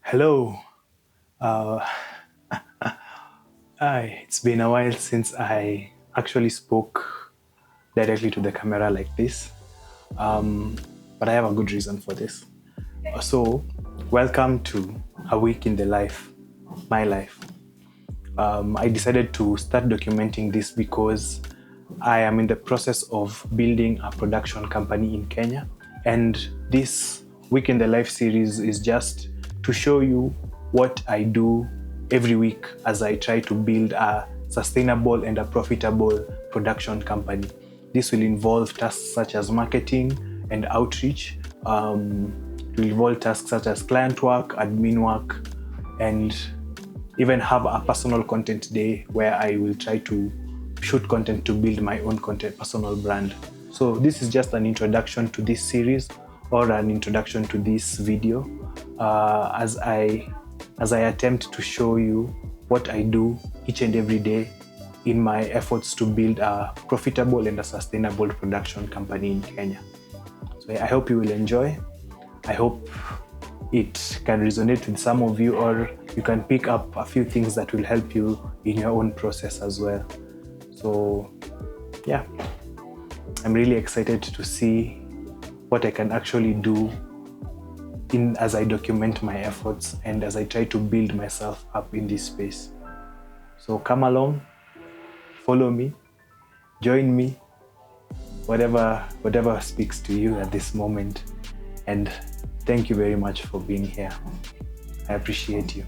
Hello. Uh, it's been a while since I actually spoke directly to the camera like this, but I have a good reason for this. So, welcome to a week in the life, my life. I decided to start documenting this because I am in the process of building a production company in Kenya, and this Week in the Life series is just to show you what I do every week as I try to build a sustainable and a profitable production company. This will involve tasks such as marketing and outreach. It will involve tasks such as client work, admin work, and even have a personal content day where I will try to shoot content to build my own content personal brand. So this is just an introduction to this series or an introduction to this video as I attempt to show you what I do each and every day in my efforts to build a profitable and a sustainable production company in Kenya. So I hope you will enjoy. I hope it can resonate with some of you, or you can pick up a few things that will help you in your own process as well. So yeah, I'm really excited to see what I can actually do as I document my efforts and as I try to build myself up in this space. So come along, follow me, join me, whatever speaks to you at this moment. And thank you very much for being here. I appreciate you.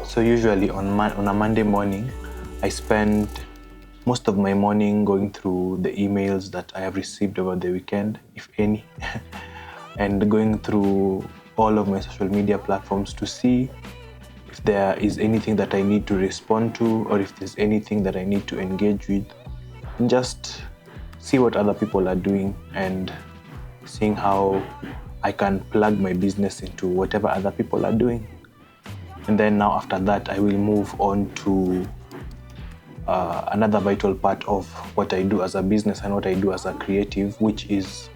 So usually on a Monday morning, I spend most of my morning going through the emails that I have received over the weekend, if any, and going through all of my social media platforms to see if there is anything that I need to respond to, or if there's anything that I need to engage with, and just see what other people are doing and seeing how I can plug my business into whatever other people are doing. And then now after that, I will move on to another vital part of what I do as a business and what I do as a creative, which is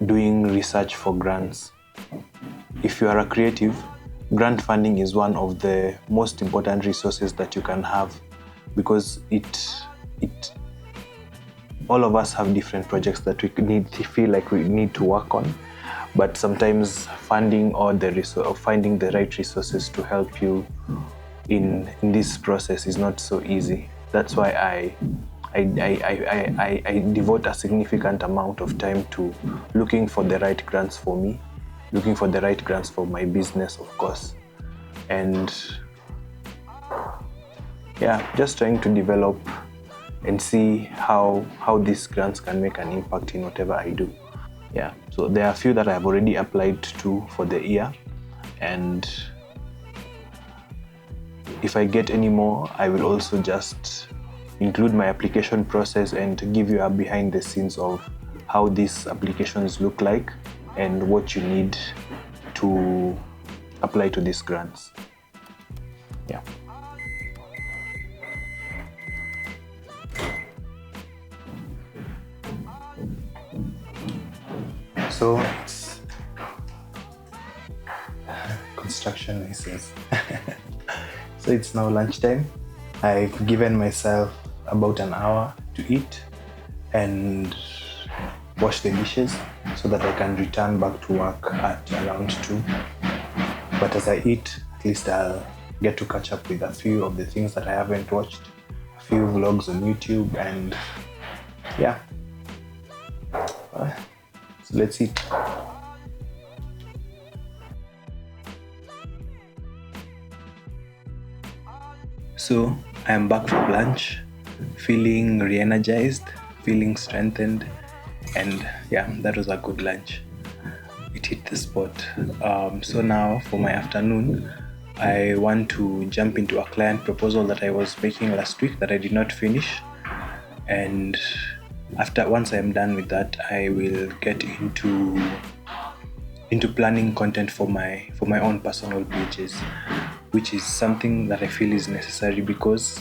doing research for grants. If you are a creative, grant funding is one of the most important resources that you can have, because all of us have different projects that we feel like we need to work on. But sometimes funding or finding the right resources to help you in this process is not so easy. That's why I devote a significant amount of time to looking for the right grants for me, looking for the right grants for my business, of course, and yeah, just trying to develop and see how these grants can make an impact in whatever I do. Yeah, so there are a few that I have already applied to for the year, and if I get any more, I will also just include my application process and give you a behind the scenes of how these applications look like and what you need to apply to these grants. Yeah. So it's construction license. So it's now lunchtime. I've given myself about an hour to eat and wash the dishes so that I can return back to work at around 2. But as I eat, at least I'll get to catch up with a few of the things that I haven't watched, a few vlogs on YouTube, and yeah. So let's eat. So I am back from lunch, feeling re-energized, feeling strengthened, and yeah, that was a good lunch. It hit the spot. So now for my afternoon, I want to jump into a client proposal that I was making last week that I did not finish. And once I'm done with that, I will get into planning content for my own personal pages, which is something that I feel is necessary because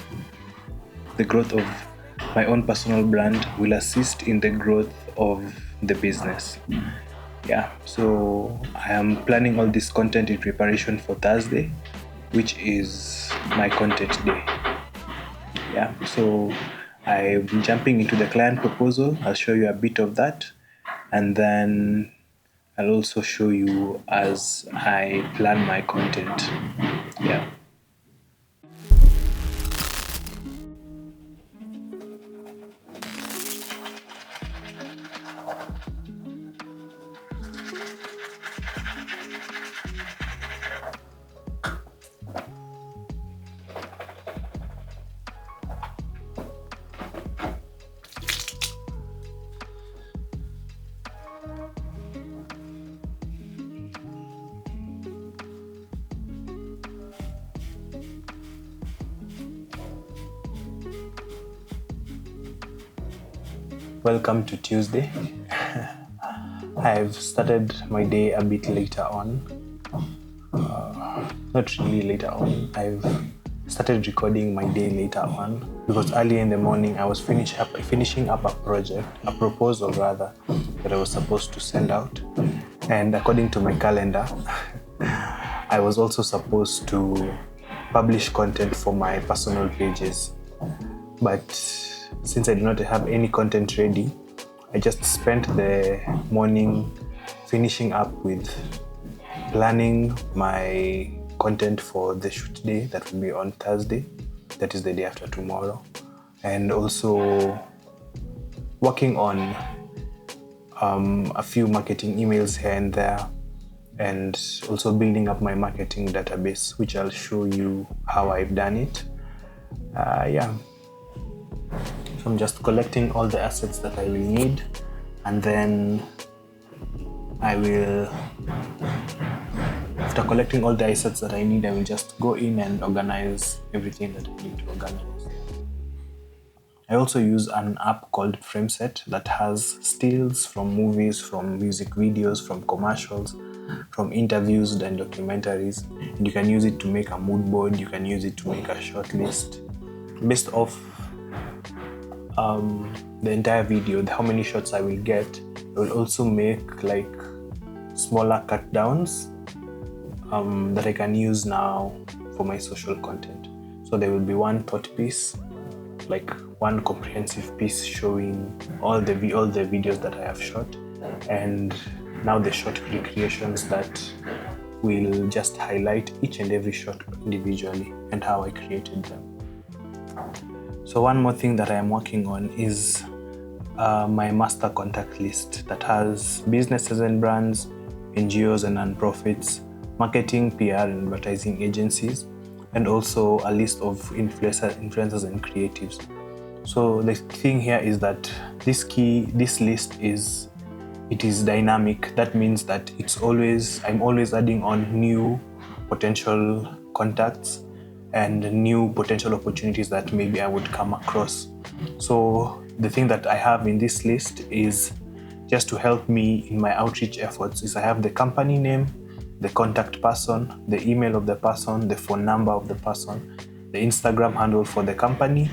the growth of my own personal brand will assist in the growth of the business. Yeah, so I am planning all this content in preparation for Thursday, which is my content day. Yeah, so I'm jumping into the client proposal. I'll show you a bit of that, and then I'll also show you as I plan my content. Yeah. Welcome to Tuesday. I've started my day a bit later on. Not really later on. I've started recording my day later on because early in the morning I was finishing up a proposal rather, that I was supposed to send out. And according to my calendar, I was also supposed to publish content for my personal pages. But since I did not have any content ready, I just spent the morning finishing up with planning my content for the shoot day that will be on Thursday, that is the day after tomorrow, and also working on a few marketing emails here and there, and also building up my marketing database, which I'll show you how I've done it. So I'm just collecting all the assets that I will need, and then after collecting all the assets that I need, I will just go in and organize everything that I need to organize. I also use an app called Frameset that has stills from movies, from music videos, from commercials, from interviews and documentaries. And you can use it to make a mood board, you can use it to make a short list based off the entire video, how many shots I will get. I will also make like smaller cut downs that I can use now for my social content. So there will be one thought piece, like one comprehensive piece showing all the videos that I have shot, and now the short recreations that will just highlight each and every shot individually and how I created them. So one more thing that I am working on is my master contact list that has businesses and brands, NGOs and non-profits, marketing, PR and advertising agencies, and also a list of influencers and creatives. So the thing here is that this list is dynamic. That means that I'm always adding on new potential contacts and new potential opportunities that maybe I would come across. So the thing that I have in this list is just to help me in my outreach efforts is I have the company name, the contact person, the email of the person, the phone number of the person, the Instagram handle for the company,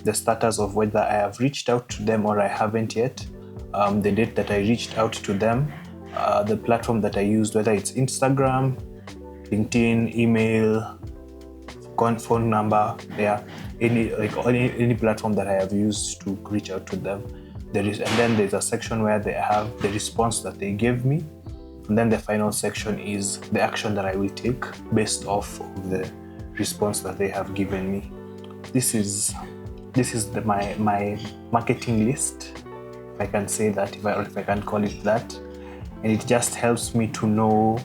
the status of whether I have reached out to them or I haven't yet, the date that I reached out to them, the platform that I used, whether it's Instagram, LinkedIn, email, phone number, any platform that I have used to reach out to them. And then there's a section where they have the response that they gave me, and then the final section is the action that I will take based off of the response that they have given me. This is my marketing list, if I can say that, if I can call it that, and it just helps me to know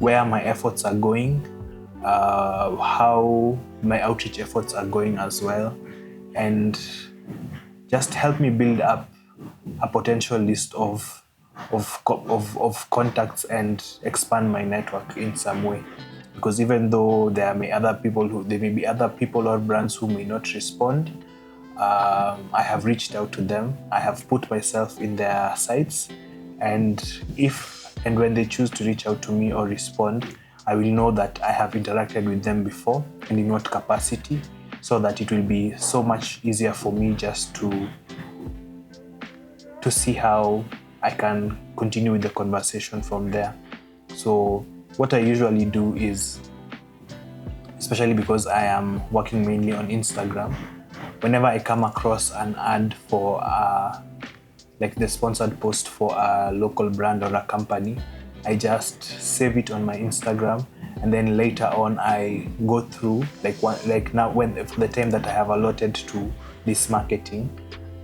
where my efforts are going, how my outreach efforts are going as well, and just help me build up a potential list of contacts and expand my network in some way. because even though there may be other people or brands who may not respond, I have reached out to them. I have put myself in their sites, and if and when they choose to reach out to me or respond, I will know that I have interacted with them before and in what capacity, so that it will be so much easier for me just to see how I can continue with the conversation from there. So what I usually do is, especially because I am working mainly on Instagram, whenever I come across an ad for like the sponsored post for a local brand or a company, I just save it on my Instagram, and then later on I go through now when for the time that I have allotted to this marketing,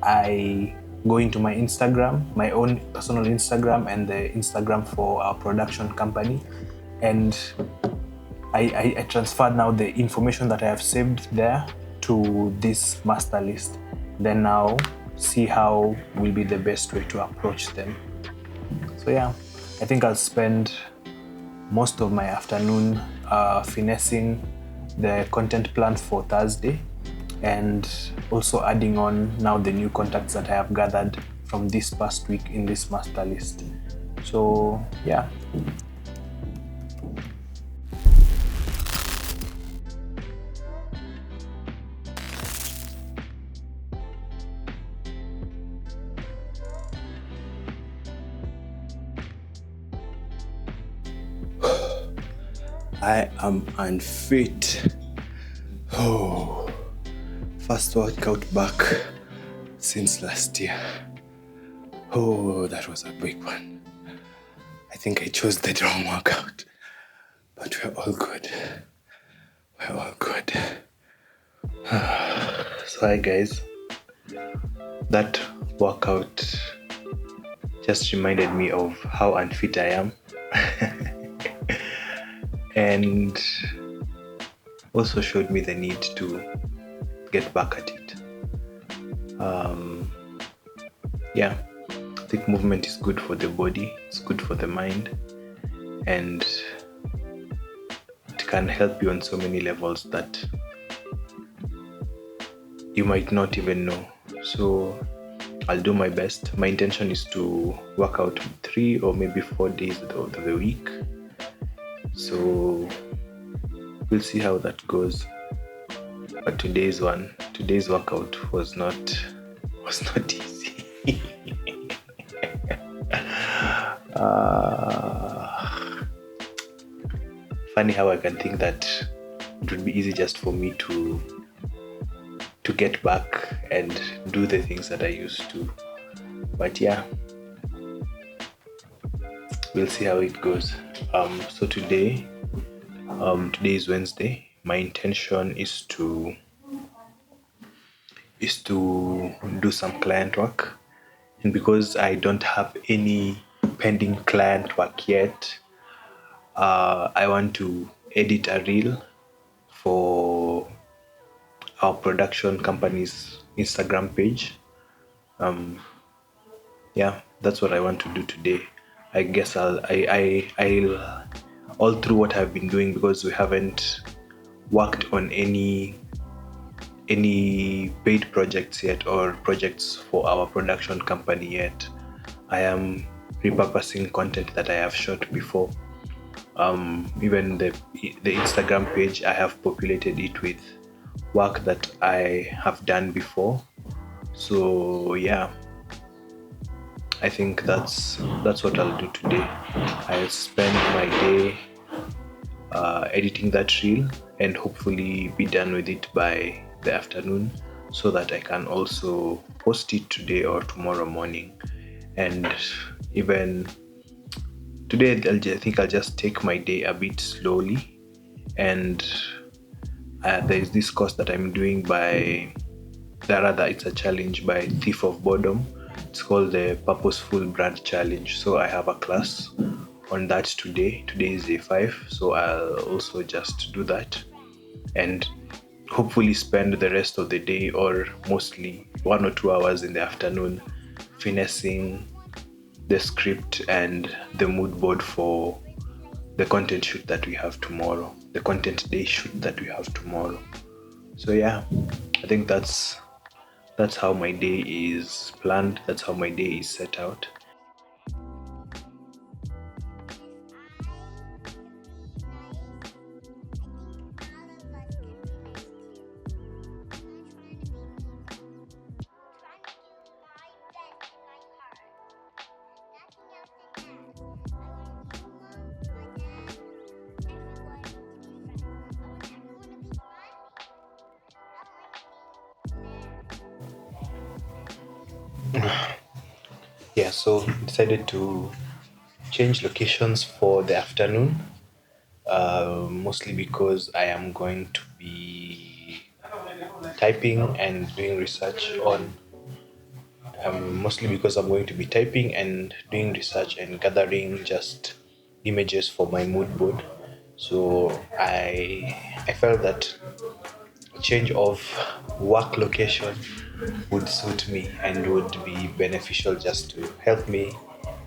I go into my Instagram, my own personal Instagram, and the Instagram for our production company, and I transfer now the information that I have saved there to this master list. Then now see how will be the best way to approach them. So yeah, I think I'll spend most of my afternoon finessing the content plan for Thursday, and also adding on now the new contacts that I have gathered from this past week in this master list. So yeah. I am unfit. First workout back since last year. That was a big one. I think I chose the wrong workout, but we're all good. So hi guys, that workout just reminded me of how unfit I am. And also showed me the need to get back at it. I think movement is good for the body, it's good for the mind, and it can help you on so many levels that you might not even know. So I'll do my best. My intention is to work out 3 or maybe 4 days of the week. So we'll see how that goes. But today's workout was not easy. Funny how I can think that it would be easy just for me to get back and do the things that I used to. But yeah, we'll see how it goes. So today is Wednesday. My intention is to do some client work, and because I don't have any pending client work yet, I want to edit a reel for our production company's Instagram page. That's what I want to do today. I guess I'll all through what I've been doing, because we haven't worked on any paid projects yet or projects for our production company yet. I am repurposing content that I have shot before. Even the Instagram page, I have populated it with work that I have done before. So yeah, I think that's what I'll do today. I'll spend my day editing that reel and hopefully be done with it by the afternoon, so that I can also post it today or tomorrow morning. And even today, I think I'll just take my day a bit slowly. And there is this course that I'm doing it's a challenge by Thief of Boredom. It's called the Purposeful Brand Challenge. So I have a class on that today. Today is day 5, so I'll also just do that and hopefully spend the rest of the day, or mostly 1 or 2 hours in the afternoon, finessing the script and the mood board for the content shoot that we have tomorrow. the content day shoot that we have tomorrow. So yeah, I think that's how my day is planned. That's how my day is set out. Yeah, so decided to change locations for the afternoon, mostly because I am going to be typing and doing research on. Mostly because I'm going to be typing and doing research and gathering just images for my mood board. So I felt that change of work location would suit me and would be beneficial just to help me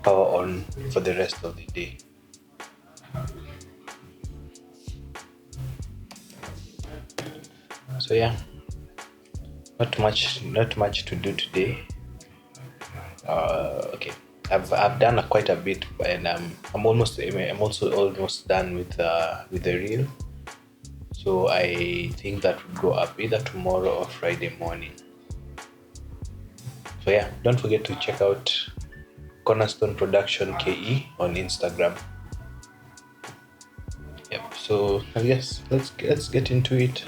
power on for the rest of the day. So yeah, not much to do today. Okay, I've done quite a bit, and I'm also almost done with the reel. So I think that would go up either tomorrow or Friday morning. So yeah, don't forget to check out Cornerstone Production KE on Instagram. Yep. So I guess let's get into it.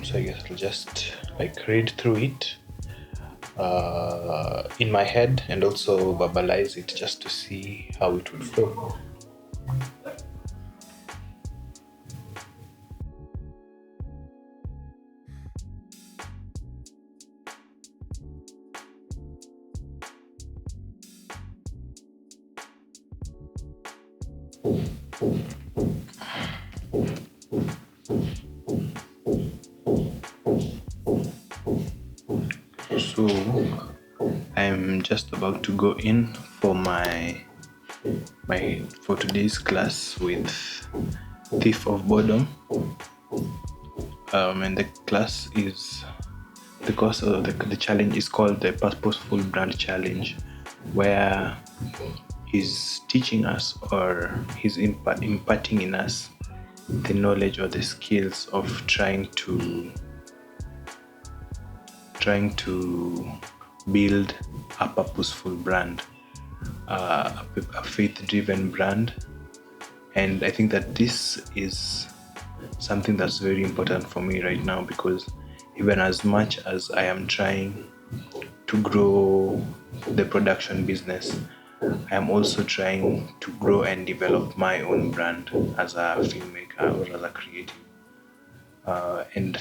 So I guess I'll just read through it in my head and also verbalize it just to see how it would flow. So I'm just about to go in for my for today's class with Thief of Boredom. And the class is the course of the challenge is called the Purposeful Brand Challenge, where he's teaching us or he's imparting in us the knowledge or the skills of trying to build a purposeful brand, a faith-driven brand. And I think that this is something that's very important for me right now, because even as much as I am trying to grow the production business, I am also trying to grow and develop my own brand as a filmmaker or as a creative. And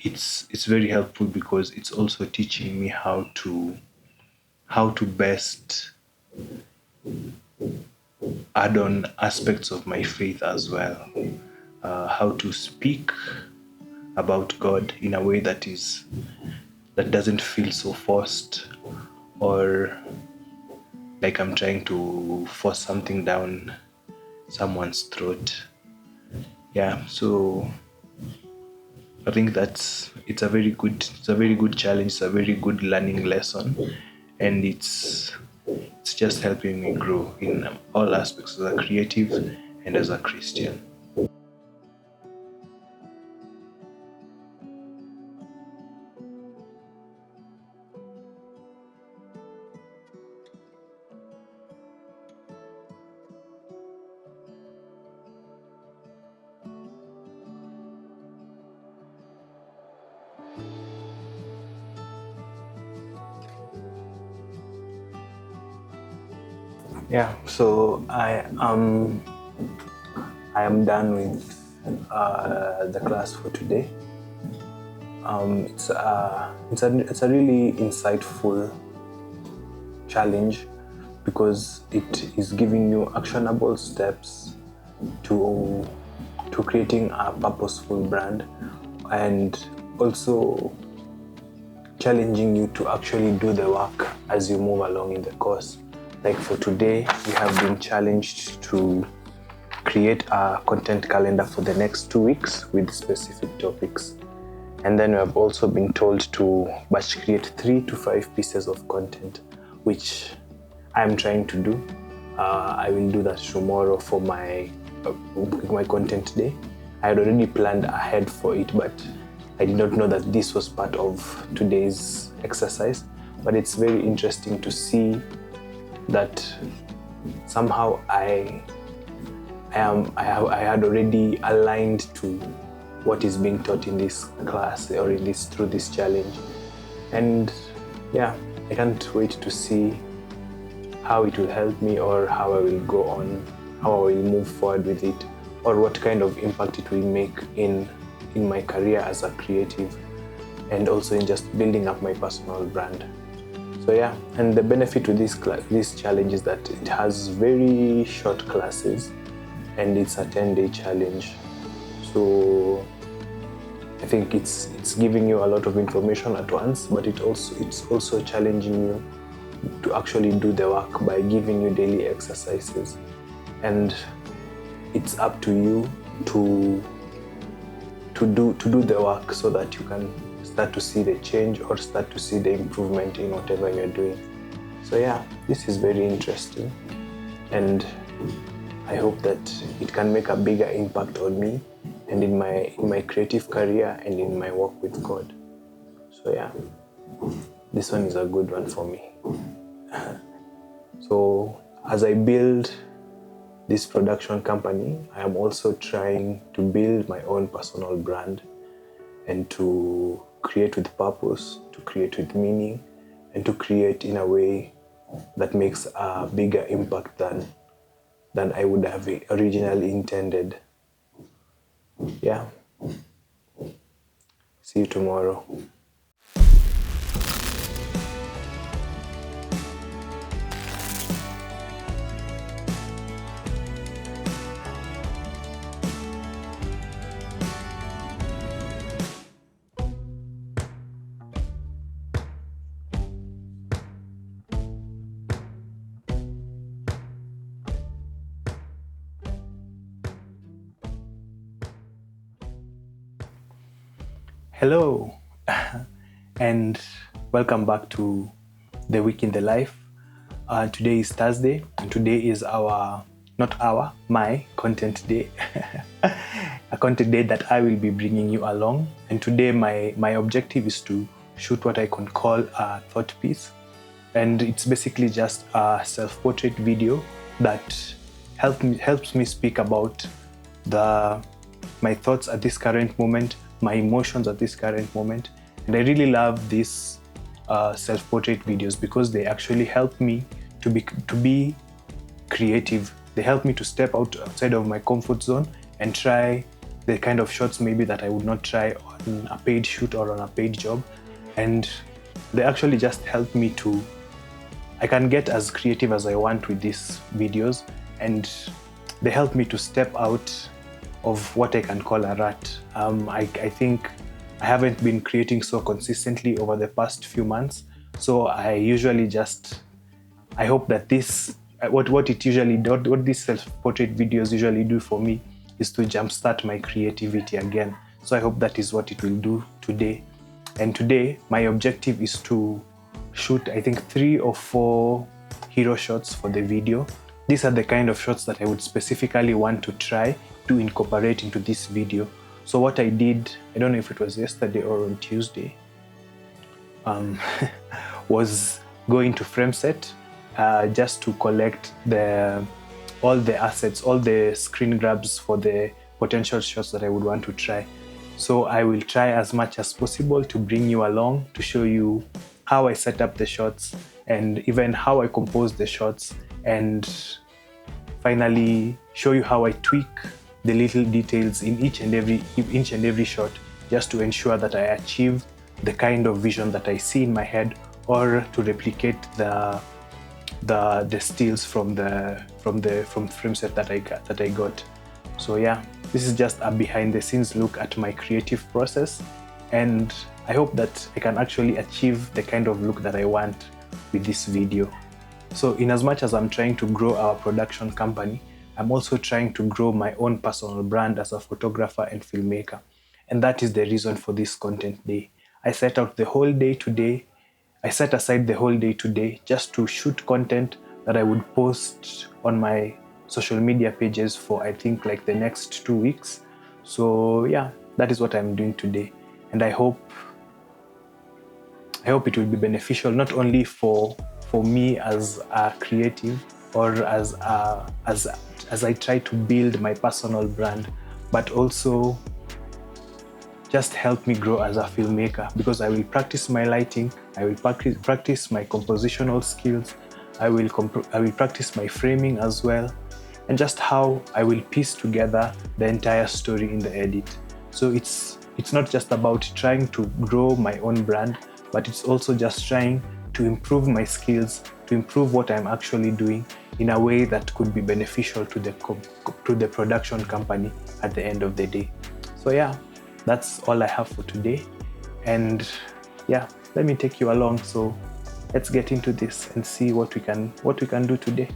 it's very helpful because it's also teaching me how to best add on aspects of my faith as well. How to speak about God in a way that doesn't feel so forced, or like I'm trying to force something down someone's throat. Yeah, so I think it's a very good challenge, it's a very good learning lesson, and it's just helping me grow in all aspects as a creative and as a Christian. Yeah, so I am done with the class for today. It's a really insightful challenge, because it is giving you actionable steps to creating a purposeful brand, and also challenging you to actually do the work as you move along in the course. Like for today, we have been challenged to create a content calendar for the next 2 weeks with specific topics. And then we have also been told to batch create 3 to 5 pieces of content, which I'm trying to do. I will do that tomorrow for my content day. I had already planned ahead for it, but I did not know that this was part of today's exercise. But it's very interesting to see that somehow I had already aligned to what is being taught in this class or through this challenge. And yeah, I can't wait to see how it will help me, or how I will go on, how I will move forward with it, or what kind of impact it will make in my career as a creative, and also in just building up my personal brand. So yeah, and the benefit to this challenge is that it has very short classes, and it's a 10-day challenge. So I think it's giving you a lot of information at once, but it's also challenging you to actually do the work by giving you daily exercises. And it's up to you to do the work so that you can start to see the change or start to see the improvement in whatever you're doing. So yeah, this is very interesting, and I hope that it can make a bigger impact on me and in my creative career and in my work with God. So yeah, this one is a good one for me. So as I build this production company, I am also trying to build my own personal brand and to create with purpose, to create with meaning, and to create in a way that makes a bigger impact than I would have originally intended. Yeah. See you tomorrow. Hello, and welcome back to The Week in the Life. Today is Thursday, and today is my content day. A content day that I will be bringing you along. And today my objective is to shoot what I can call a thought piece. And it's basically just a self-portrait video that helps me speak about my thoughts at this current moment, my emotions at this current moment. And I really love these self-portrait videos because they actually help me to be creative. They help me to step outside of my comfort zone and try the kind of shots maybe that I would not try on a paid shoot or on a paid job. And they actually just help me I can get as creative as I want with these videos, and they help me to step out of what I can call a rut. I think I haven't been creating so consistently over the past few months, so I usually I hope that what these self-portrait videos usually do for me is to jumpstart my creativity again. So I hope that is what it will do today. And today, my objective is to shoot, I think, 3 or 4 hero shots for the video. These are the kind of shots that I would specifically want to try to incorporate into this video. So what I did, I don't know if it was yesterday or on Tuesday, was go into FrameSet just to collect all the assets, all the screen grabs for the potential shots that I would want to try. So I will try as much as possible to bring you along, to show you how I set up the shots and even how I compose the shots, and finally show you how I tweak the little details in each and every shot, just to ensure that I achieve the kind of vision that I see in my head, or to replicate the the stills from frame set that I got. So yeah, this is just a behind the scenes look at my creative process, and I hope that I can actually achieve the kind of look that I want with this video. So in as much as I'm trying to grow our production company, I'm also trying to grow my own personal brand as a photographer and filmmaker. And that is the reason for this content day. I set aside the whole day today just to shoot content that I would post on my social media pages for, I think, like the next 2 weeks. So yeah, that is what I'm doing today. And I hope it will be beneficial, not only for me as a creative, or as I try to build my personal brand, but also just help me grow as a filmmaker, because I will practice my lighting, I will practice my compositional skills, I will practice my framing as well, and just how I will piece together the entire story in the edit. So it's not just about trying to grow my own brand, but it's also just trying to improve my skills, to improve what I'm actually doing in a way that could be beneficial to the production company at the end of the day. So yeah, that's all I have for today. And yeah, let me take you along. So let's get into this and see what we can do today.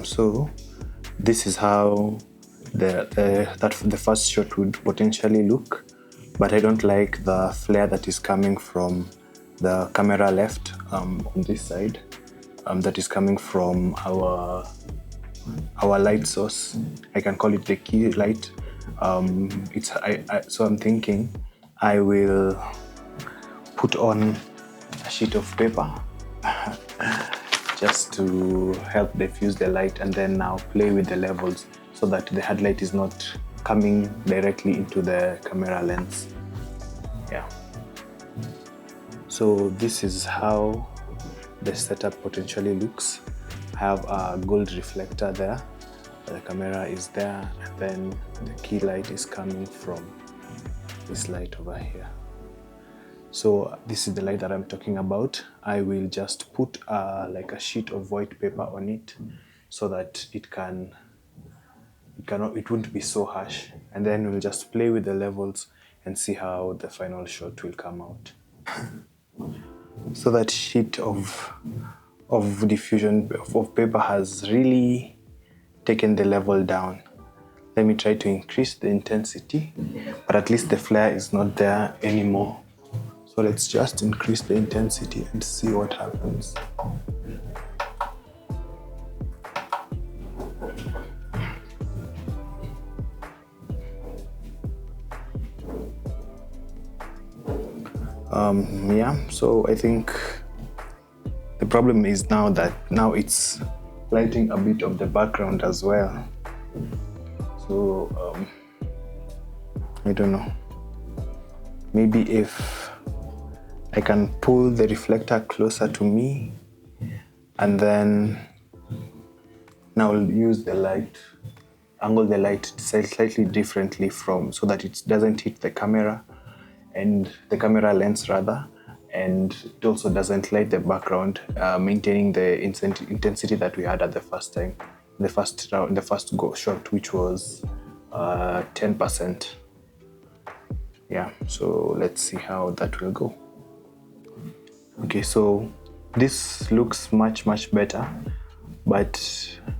So this is how the first shot would potentially look, but I don't like the flare that is coming from the camera left on this side, that is coming from our light source. I can call it the key light. So I'm thinking I will put on a sheet of paper just to help diffuse the light, and then now play with the levels so that the headlight is not coming directly into the camera lens. Yeah. So this is how the setup potentially looks. I have a gold reflector there, the camera is there, and then the key light is coming from this light over here. So this is the light that I'm talking about. I will just put like a sheet of white paper on it so that it won't be so harsh, and then we'll just play with the levels and see how the final shot will come out. So that sheet of diffusion of paper has really taken the level down. Let me try to increase the intensity, but at least the flare is not there anymore. So let's just increase the intensity and see what happens. Yeah, so I think the problem is now it's lighting a bit of the background as well. So I don't know, maybe if I can pull the reflector closer to me, and then now I'll use the light, angle the light slightly differently so that it doesn't hit the camera and the camera lens rather, and it also doesn't light the background, maintaining the intensity that we had at the first time, the first shot, which was 10%. Yeah, so let's see how that will go. Okay, so this looks much better, but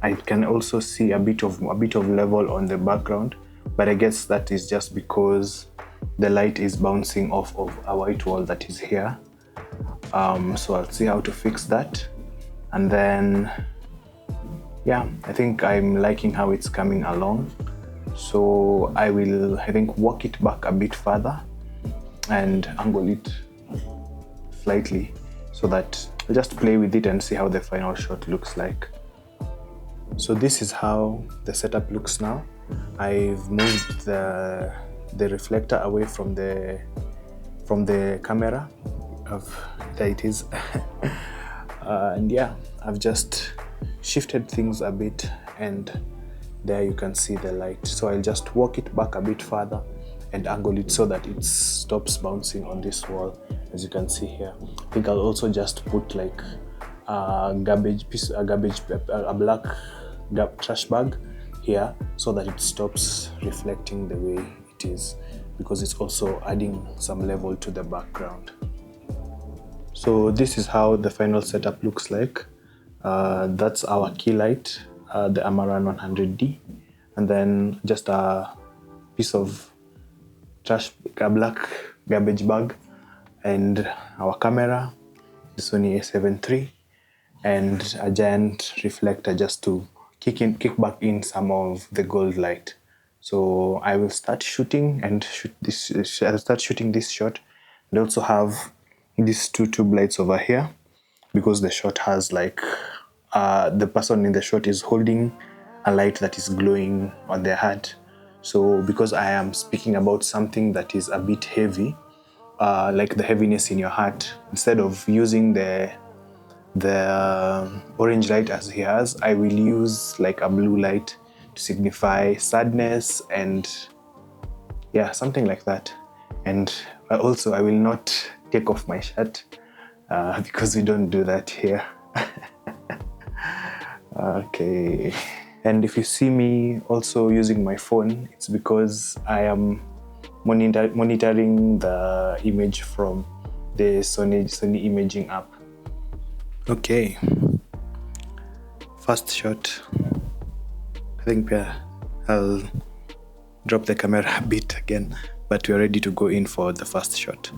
I can also see a bit of level on the background, but I guess that is just because the light is bouncing off of a white wall that is here. So I'll see how to fix that, and then yeah, I think I'm liking how it's coming along. So I will, I think, walk it back a bit further and angle it slightly so that I'll just play with it and see how the final shot looks like. So this is how the setup looks now. I've moved the reflector away from the camera. There it is. And yeah, I've just shifted things a bit, and there you can see the light. So I'll just walk it back a bit further and angle it so that it stops bouncing on this wall, as you can see here. I think I'll also just put like a black trash bag here so that it stops reflecting the way it is, because it's also adding some level to the background. So this is how the final setup looks like. That's our key light, the Amaran 100D, and then just a piece of a black garbage bag, and our camera, the Sony A7 III, and a giant reflector just to kick back in some of the gold light. So I will start shooting I'll start shooting this shot, and also have these two tube lights over here, because the shot has like the person in the shot is holding a light that is glowing on their heart. So because I am speaking about something that is a bit heavy, like the heaviness in your heart, instead of using the orange light as he has, I will use like a blue light to signify sadness, and yeah, something like that. And also I will not take off my shirt because we don't do that here. Okay. And if you see me also using my phone, it's because I am monitoring the image from the Sony imaging app. Okay, first shot. I think I'll drop the camera a bit again, but we're ready to go in for the first shot.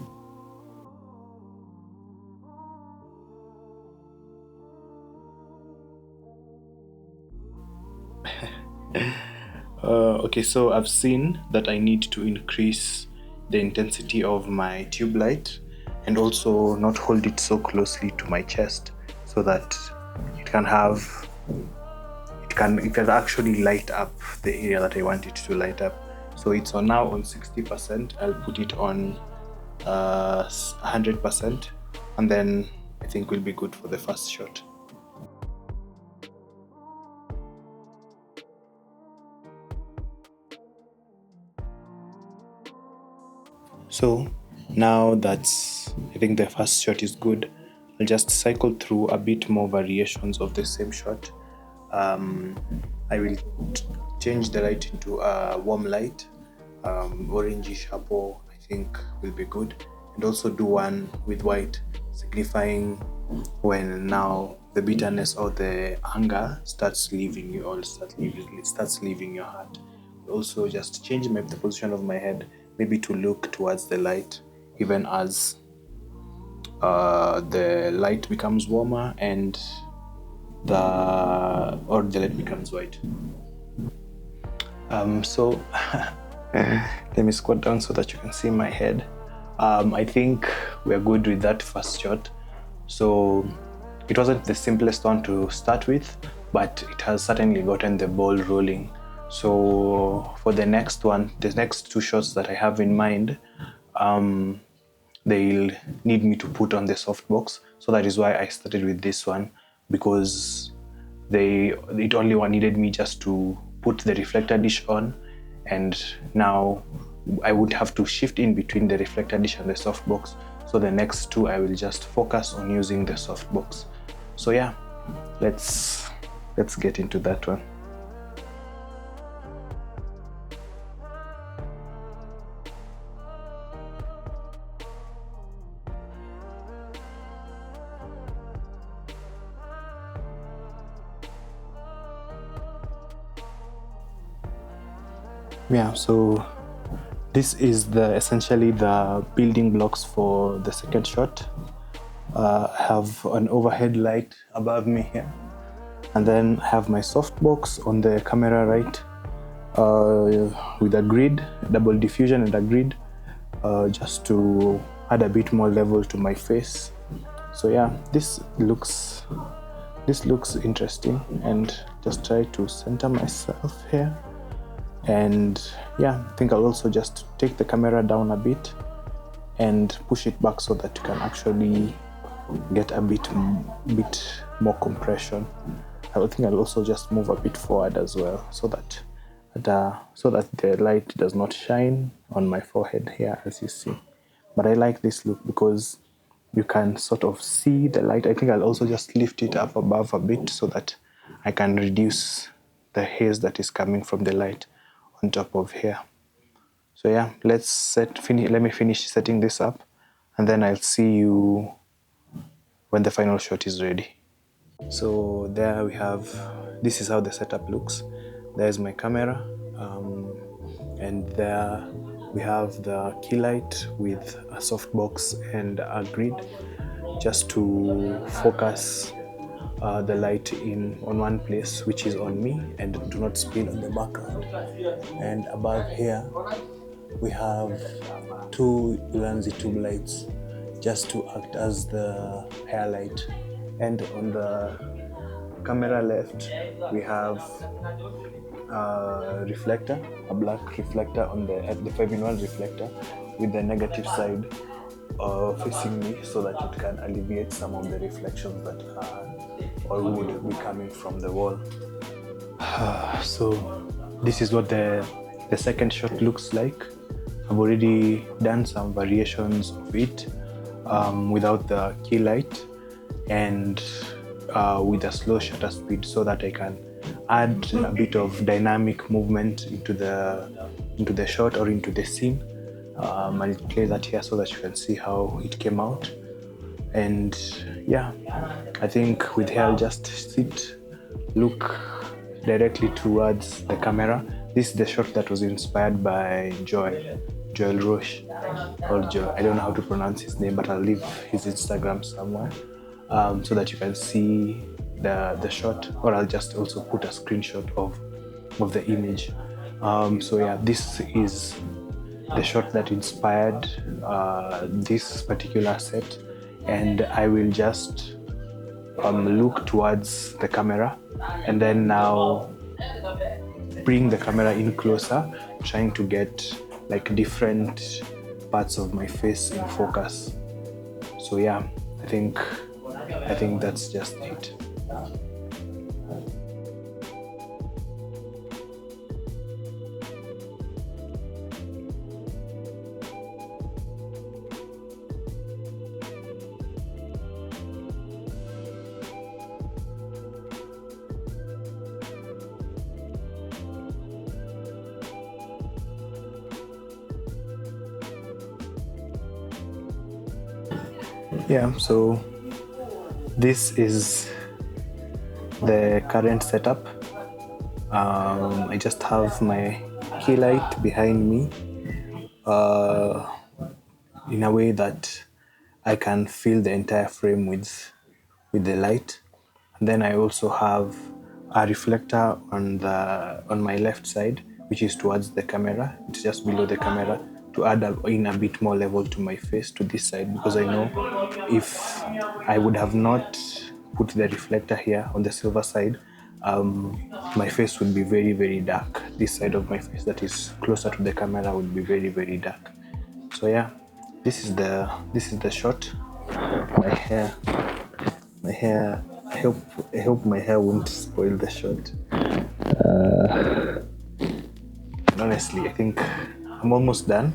Okay, so I've seen that I need to increase the intensity of my tube light, and also not hold it so closely to my chest, so that it can actually light up the area that I want it to light up. So it's now on 60%. I'll put it on 100%, and then I think we'll be good for the first shot. So now that's, I think the first shot is good, I'll just cycle through a bit more variations of the same shot. I will change the light into a warm light, orangey purple, I think will be good, and also do one with white, signifying when now the bitterness or the anger starts leaving you, or starts leaving your heart. Also just change the position of my head, maybe to look towards the light, even as the light becomes warmer and the light becomes white. So let me squat down so that you can see my head. I think we're good with that first shot. So it wasn't the simplest one to start with, but it has certainly gotten the ball rolling. So for the next one, the next two shots that I have in mind, they'll need me to put on the softbox. So that is why I started with this one, because it only needed me just to put the reflector dish on, and now I would have to shift in between the reflector dish and the softbox. So the next two I will just focus on using the softbox. So yeah, let's get into that one. Yeah, so this is essentially the building blocks for the second shot. I have an overhead light above me here, and then I have my softbox on the camera right, with a grid, double diffusion and a grid, just to add a bit more level to my face. So yeah, this looks interesting, and just try to center myself here. And yeah, I think I'll also just take the camera down a bit and push it back so that you can actually get a bit more compression. I think I'll also just move a bit forward as well, so that the light does not shine on my forehead here, as you see. But I like this look because you can sort of see the light. I think I'll also just lift it up above a bit so that I can reduce the haze that is coming from the light on top of here. So yeah, let me finish setting this up, and then I'll see you when the final shot is ready. So there we have, this is how the setup looks. There's my camera, and there we have the key light with a softbox and a grid, just to focus the light on one place, which is on me, and do not spill on the background. And above here we have two Ulanzi tube lights, just to act as the hair light. And on the camera left we have a reflector, a black reflector on the 5-in-1 reflector, with the negative side facing me, so that it can alleviate some of the reflections that are or would be coming from the wall. So this is what the second shot looks like. I've already done some variations of it without the key light and with a slow shutter speed, so that I can add a bit of dynamic movement into the shot or into the scene. I'll play that here so that you can see how it came out. And yeah, I think with here I'll just look directly towards the camera. This is the shot that was inspired by Joel Roche, or Joel. I don't know how to pronounce his name, but I'll leave his Instagram somewhere so that you can see the shot, or I'll just also put a screenshot of the image. So yeah, this is the shot that inspired this particular set, and I will just look towards the camera, and then now bring the camera in closer, trying to get like different parts of my face in focus. So yeah, I think that's just it. Yeah, so this is the current setup. I just have my key light behind me in a way that I can fill the entire frame with the light. And then I also have a reflector on my left side, which is towards the camera. It's just below the camera, to add in a bit more level to my face, to this side, because I know if I would have not put the reflector here on the silver side, my face would be very, very dark. This side of my face that is closer to the camera would be very, very dark. So yeah, this is the shot. My hair. I hope my hair won't spoil the shot. Honestly, I think I'm almost done.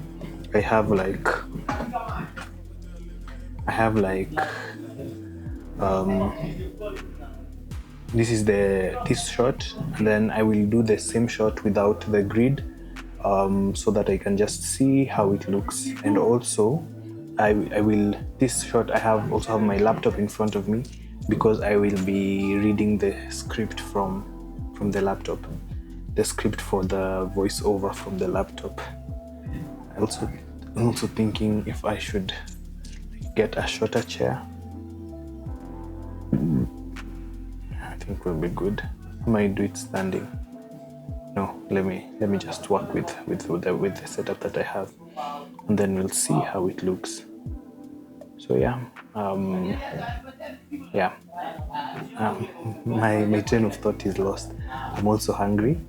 I have like this is this shot, and then I will do the same shot without the grid, so that I can just see how it looks. And also I will this shot I also have my laptop in front of me, because I will be reading the script from the laptop, the script for the voiceover from the laptop. I'm also thinking if I should get a shorter chair. I think will be good. I might do it standing. No, let me just work with the setup that I have, and then we'll see how it looks. So yeah, my train of thought is lost. I'm also hungry,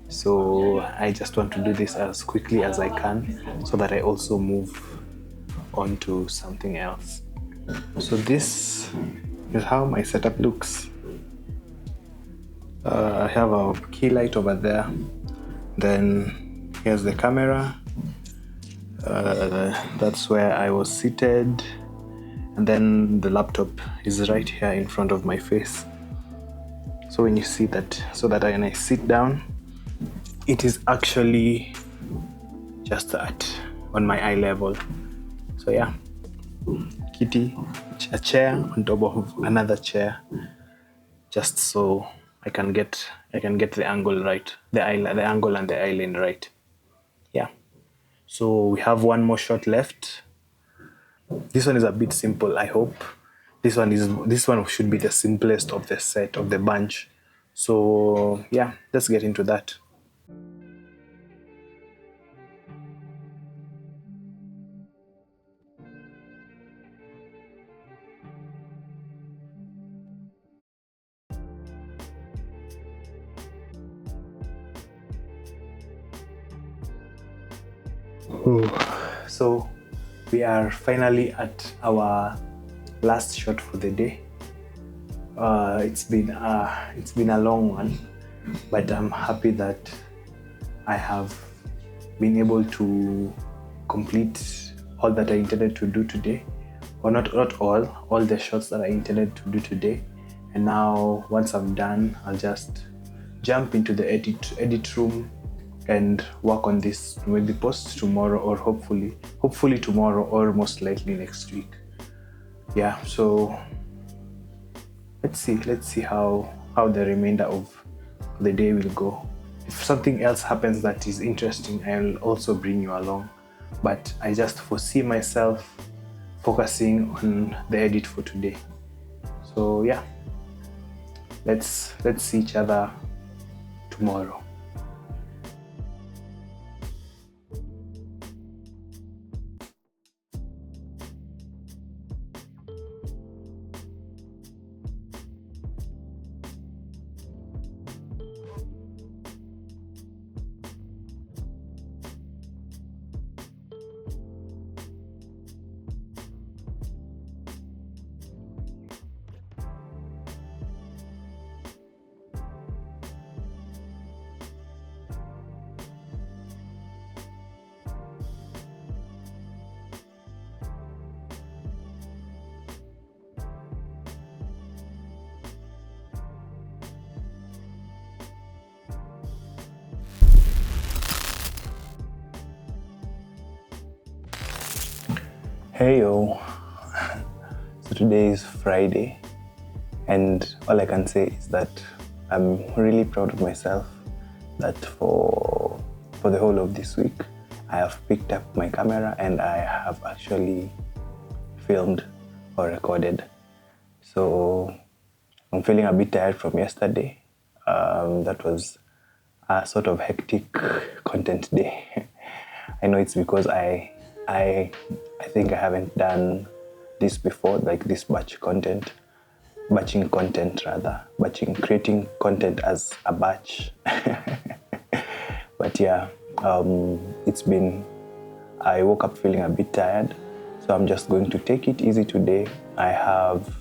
so I just want to do this as quickly as I can so that I also move on to something else. So this is how my setup looks. I have a key light over there. Then here's the camera. That's where I was seated. And then the laptop is right here in front of my face. So when you see that, so that when I sit down, it is actually just that on my eye level. So yeah, kitty, a chair on top of another chair, just so I can get the angle right, the angle and the eye lane right. Yeah. So we have one more shot left. This one is a bit simple, I hope. This one should be the simplest of the set of the bunch. So yeah, let's get into that. So we are finally at our last shot for the day. It's been a long one, but I'm happy that I have been able to complete all that I intended to do today, or not all the shots that I intended to do today. And now once I'm done, I'll just jump into the edit room and work on this, maybe post tomorrow, or hopefully tomorrow, or most likely next week. Yeah, so let's see how the remainder of the day will go. If something else happens that is interesting, I'll also bring you along, but I just foresee myself focusing on the edit for today. So yeah, let's see each other tomorrow. Hey yo, so today is Friday, and all I can say is that I'm really proud of myself that for the whole of this week I have picked up my camera and I have actually filmed or recorded. So I'm feeling a bit tired from yesterday. That was a sort of hectic content day. I know it's because I think I haven't done this before, like this batching content, creating content as a batch. But yeah, I woke up feeling a bit tired, so I'm just going to take it easy today. I have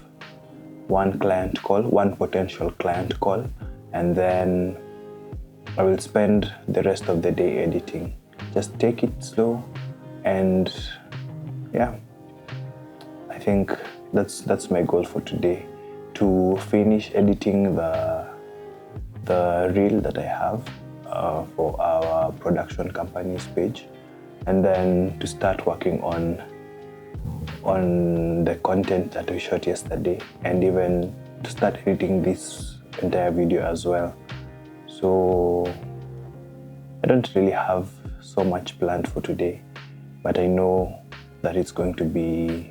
one potential client call, and then I will spend the rest of the day editing. Just take it slow, and yeah, I think that's my goal for today, to finish editing the reel that I have for our production company's page, and then to start working on the content that we shot yesterday, and even to start editing this entire video as well. So I don't really have so much planned for today, but I know that it's going to be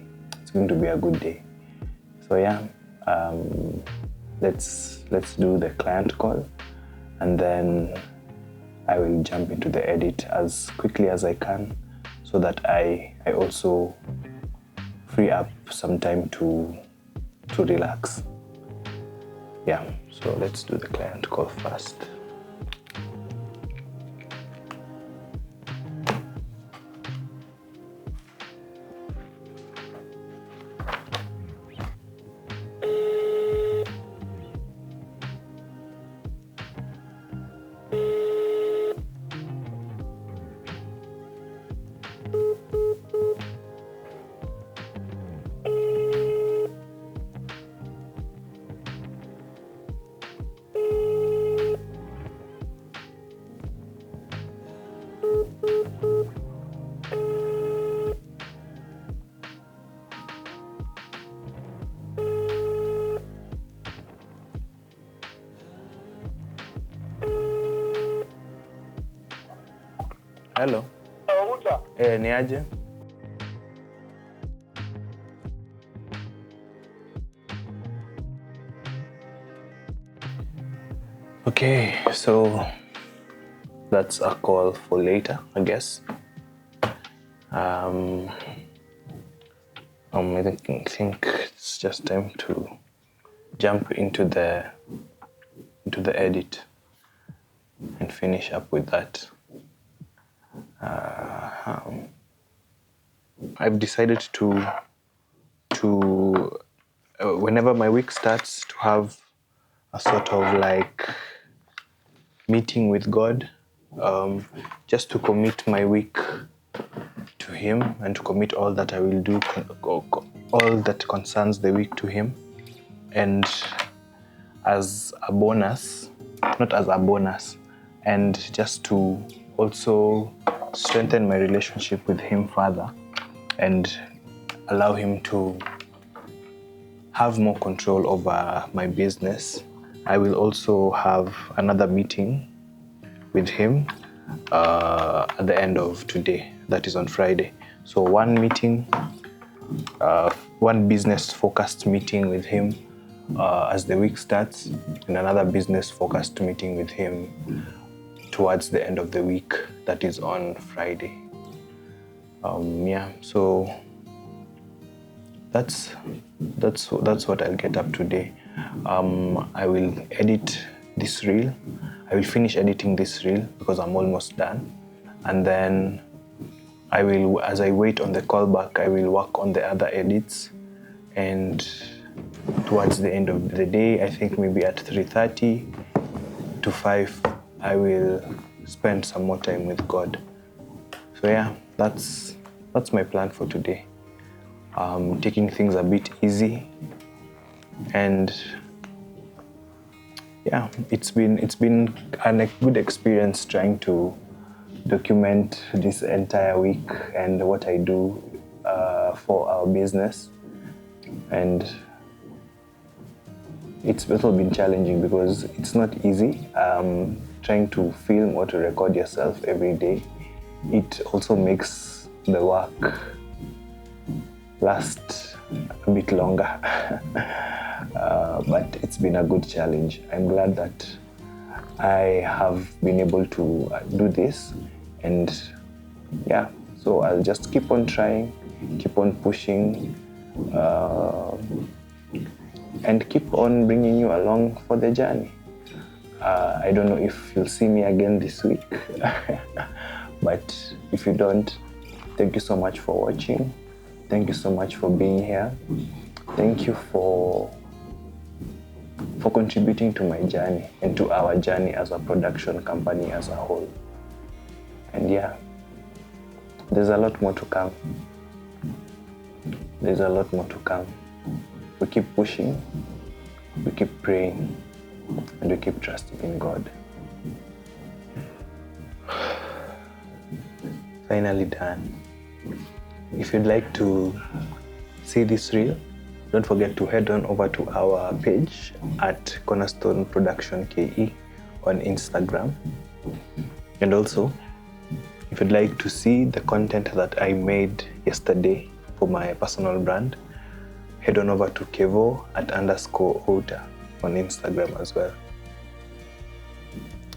a good day. So yeah, let's do the client call, and then I will jump into the edit as quickly as I can, so that I also free up some time to relax. Yeah, so let's do the client call first. Hello. Outa. Ni aje? Okay, so that's a call for later, I guess. I think it's just time to jump into the edit and finish up with that. I've decided to whenever my week starts, to have a sort of like meeting with God, just to commit my week to Him and to commit all that I will do, all that concerns the week to Him. And as a bonus, not as a bonus, and just to also strengthen my relationship with Him further and allow Him to have more control over my business, I will also have another meeting with Him at the end of today, that is on Friday. So one meeting, one business-focused meeting with Him as the week starts, and another business-focused meeting with Him towards the end of the week, that is on Friday. So that's what I'll get up today. I will edit this reel. I will finish editing this reel because I'm almost done, and then I will, as I wait on the callback, I will work on the other edits, and towards the end of the day, I think maybe at 3:30 to 5, I will spend some more time with God. So yeah, that's my plan for today. Taking things a bit easy, and yeah, it's been a good experience trying to document this entire week and what I do for our business. And it's also been challenging because it's not easy trying to film or to record yourself every day. It also makes the work last a bit longer. But it's been a good challenge. I'm glad that I have been able to do this, and yeah, so I'll just keep on trying, keep on pushing, and keep on bringing you along for the journey. I don't know if you'll see me again this week, but if you don't, thank you so much for watching. Thank you so much for being here. Thank you for contributing to my journey and to our journey as a production company as a whole. And yeah, there's a lot more to come. There's a lot more to come. We keep pushing, we keep praying, and we keep trusting in God. Finally done. If you'd like to see this reel, don't forget to head on over to our page at Cornerstone Production KE on Instagram. And also, if you'd like to see the content that I made yesterday for my personal brand, head on over to Kevo @_Outa on Instagram as well.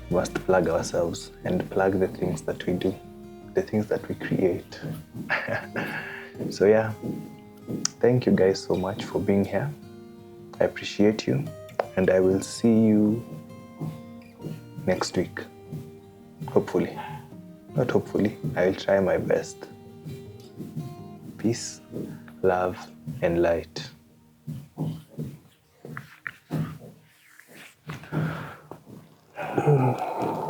We must plug ourselves and plug the things that we do, the things that we create. So yeah, thank you guys so much for being here. I appreciate you, and I will see you next week. Hopefully. Not hopefully, I will try my best. Peace, love, and light. Ooh.